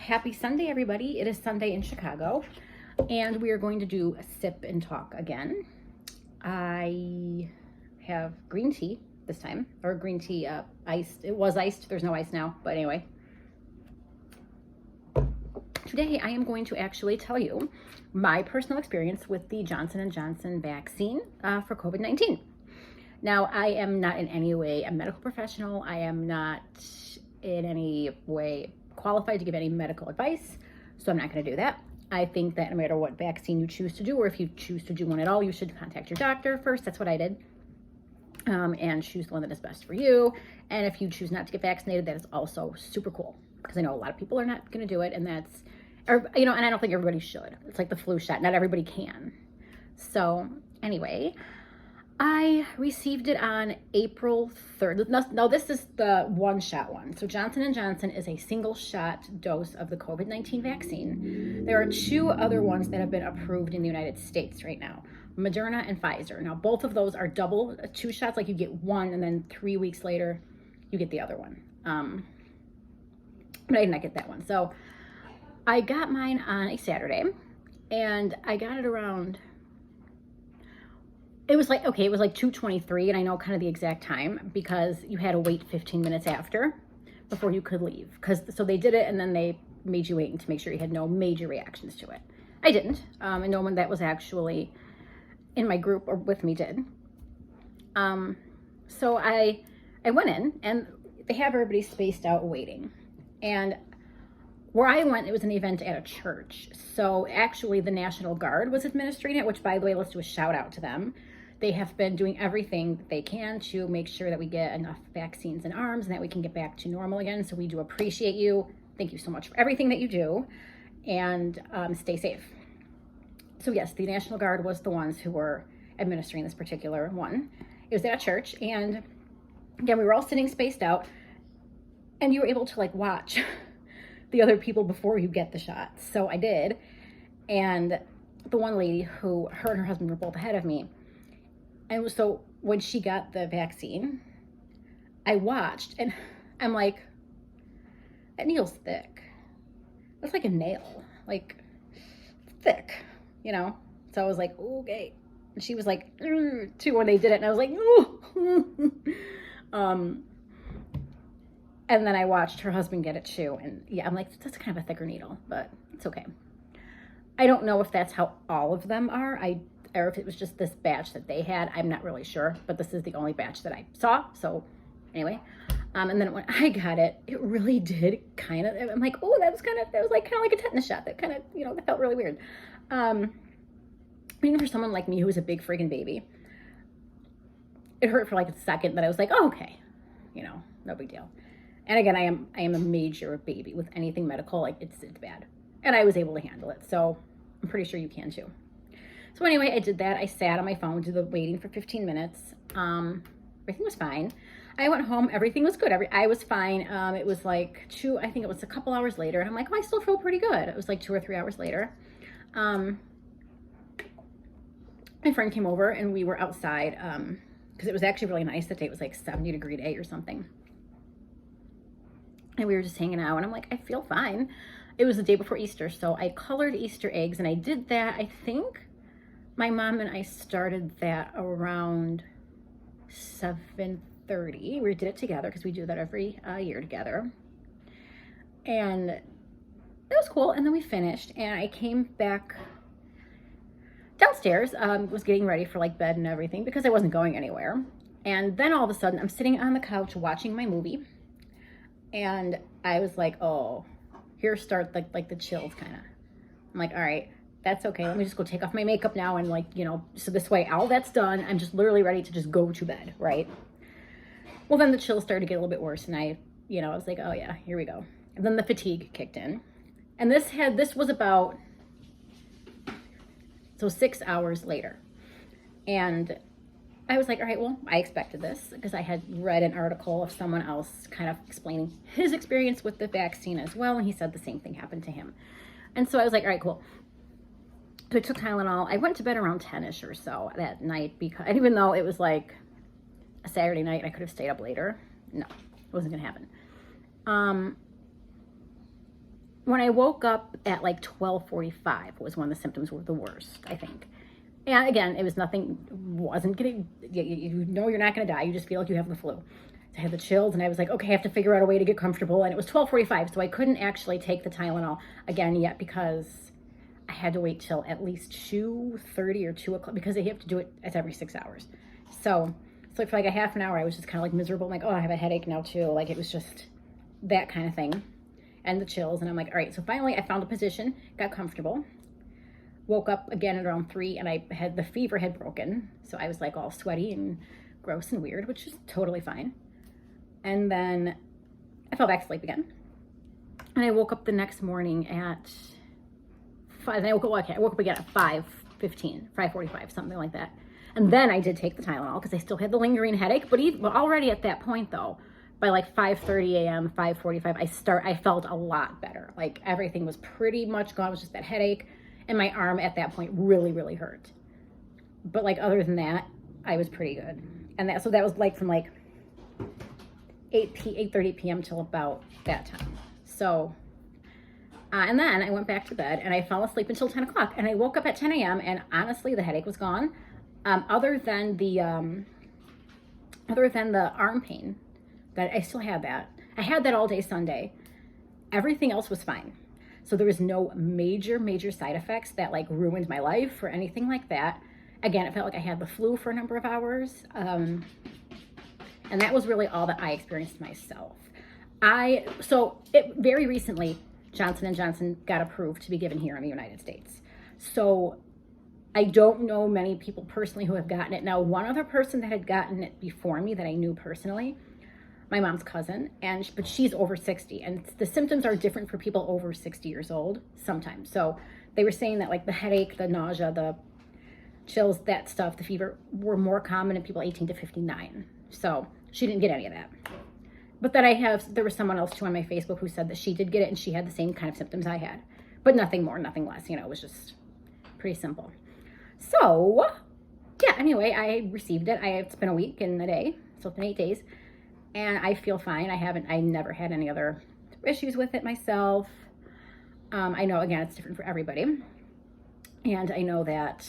Happy Sunday, everybody. It is Sunday in Chicago, and we are going to do a sip and talk again. I have green tea this time, or green tea iced. It was iced. There's no ice now, but anyway. Today, I am going to actually tell you my personal experience with the Johnson & Johnson vaccine for COVID-19. Now, I am not in any way a medical professional. I am not in any way qualified to give any medical advice, so I'm not going to do that. I think that no matter what vaccine you choose to do, or if you choose to do one at all, you should contact your doctor first. That's what I did, and choose the one that is best for you. And if you choose not to get vaccinated, that is also super cool, because I know a lot of people are not going to do it, and that's, or, and I don't think everybody should. It's like the flu shot. Not everybody can. So anyway, I received it on April 3rd. No, this is the one-shot one. So Johnson & Johnson is a single-shot dose of the COVID-19 vaccine. There are two other ones that have been approved in the United States right now, Moderna and Pfizer. Now, both of those are double, two shots, like you get one, and then 3 weeks later, you get the other one. But I did not get that one. So I got mine on a Saturday, and I got it around... It was like 2:23, and I know kind of the exact time because you had to wait 15 minutes after before you could leave. So they did it, and then they made you wait to make sure you had no major reactions to it. I didn't, and no one that was actually in my group or with me did. So I went in, and they have everybody spaced out waiting. And where I went, it was an event at a church. So actually the National Guard was administering it, which, by the way, let's do a shout out to them. They have been doing everything that they can to make sure that we get enough vaccines in arms and that we can get back to normal again. So we do appreciate you. Thank you so much for everything that you do, and stay safe. So yes, the National Guard was the ones who were administering this particular one. It was at a church, and again, we were all sitting spaced out, and you were able to like watch the other people before you get the shots. So I did, and the one lady who, her and her husband were both ahead of me. And so when she got the vaccine, I watched, and I'm like, that needle's thick. That's like a nail, like thick, So I was like, okay. And she was like, too, when they did it, and I was like, and then I watched her husband get it too, and yeah, I'm like, that's kind of a thicker needle, but it's okay. I don't know if that's how all of them are, or if it was just this batch that they had. I'm not really sure, but this is the only batch that I saw. So anyway, and then when I got it, it really did kind of, I'm like, oh, that was kind of like a tetanus shot. That kind of, that felt really weird. Even for someone like me who was a big freaking baby, it hurt for like a second, but I was like, oh, okay, no big deal. And again, I am a major baby with anything medical. Like it's bad, and I was able to handle it. So I'm pretty sure you can too. So anyway, I did that. I sat on my phone, did the waiting for 15 minutes. Everything was fine. I went home. Everything was good. I was fine. It was like I think it was a couple hours later. And I'm like, oh, I still feel pretty good. It was like 2 or 3 hours later. My friend came over, and we were outside because it was actually really nice that day. It was like 70-degree day or something. And we were just hanging out, and I'm like, I feel fine. It was the day before Easter, so I colored Easter eggs, and I did that, I think, my mom and I started that around 7:30. We did it together because we do that every year together. And it was cool. And then we finished, and I came back downstairs, was getting ready for like bed and everything because I wasn't going anywhere. And then all of a sudden I'm sitting on the couch watching my movie, and I was like, oh, here start like the chills kind of. I'm like, all right, that's okay. Let me just go take off my makeup now, and so this way all that's done, I'm just literally ready to just go to bed, right? Well, then the chills started to get a little bit worse, and I was like, oh yeah, here we go. And then the fatigue kicked in, and this was about 6 hours later, and I was like, all right, well, I expected this because I had read an article of someone else kind of explaining his experience with the vaccine as well, and he said the same thing happened to him. And so I was like, all right, cool. So I took Tylenol. I went to bed around 10-ish or so that night, because even though it was like a Saturday night, I could have stayed up later. No, it wasn't going to happen. when I woke up at like 12:45 was when the symptoms were the worst, I think. And again, it was nothing, wasn't getting, you know you're not going to die. You just feel like you have the flu. I had the chills and I was like, okay, I have to figure out a way to get comfortable. And it was 12:45, so I couldn't actually take the Tylenol again yet because I had to wait till at least 2:30 or 2 o'clock because they have to do it at every 6 hours. So for like a half an hour, I was just kind of like miserable. I'm like, oh, I have a headache now too. Like it was just that kind of thing. And the chills. And I'm like, all right. So finally I found a position, got comfortable, woke up again at around 3 and the fever had broken. So I was like all sweaty and gross and weird, which is totally fine. And then I fell back asleep again. And I woke up the next morning at 5. And I woke up again at 5:15, 5:45, something like that. And then I did take the Tylenol because I still had the lingering headache. But already at that point though, by like 5:30 a.m., 5:45, I felt a lot better. Like everything was pretty much gone. It was just that headache. And my arm at that point really, really hurt. But like other than that, I was pretty good. And that was like from like 8:30 p.m. till about that time. So, and then I went back to bed and I fell asleep until 10 o'clock. And I woke up at 10 a.m. and honestly, the headache was gone. Other than the arm pain, that I still had that. I had that all day Sunday. Everything else was fine. So there was no major side effects that like ruined my life or anything like that. Again, it felt like I had the flu for a number of hours. And that was really all that I experienced myself. Very recently, Johnson & Johnson got approved to be given here in the United States. So I don't know many people personally who have gotten it. Now, one other person that had gotten it before me that I knew personally, my mom's cousin, but she's over 60, and the symptoms are different for people over 60 years old sometimes. So they were saying that like the headache, the nausea, the chills, that stuff, the fever were more common in people 18 to 59. So she didn't get any of that. But then there was someone else too on my Facebook who said that she did get it and she had the same kind of symptoms I had, but nothing more, nothing less. It was just pretty simple. So yeah, anyway, I received it. It's been a week and a day, so it's been 8 days. And I feel fine. I never had any other issues with it myself. I know, again, it's different for everybody. And I know that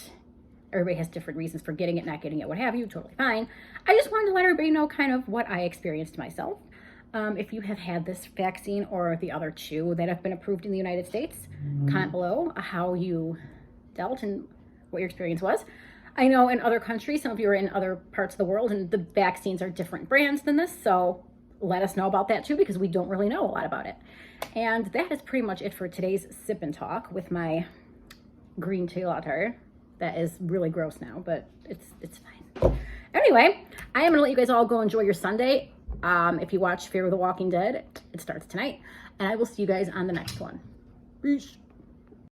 everybody has different reasons for getting it, not getting it, what have you, totally fine. I just wanted to let everybody know kind of what I experienced myself. If you have had this vaccine or the other two that have been approved in the United States, comment below how you dealt and what your experience was. I know in other countries, some of you are in other parts of the world and the vaccines are different brands than this. So let us know about that too, because we don't really know a lot about it. And that is pretty much it for today's sip and talk with my green tea latte. That is really gross now, but it's fine. Anyway, I am gonna let you guys all go enjoy your Sunday. If you watch Fear of the Walking Dead, it starts tonight. And I will see you guys on the next one. Peace.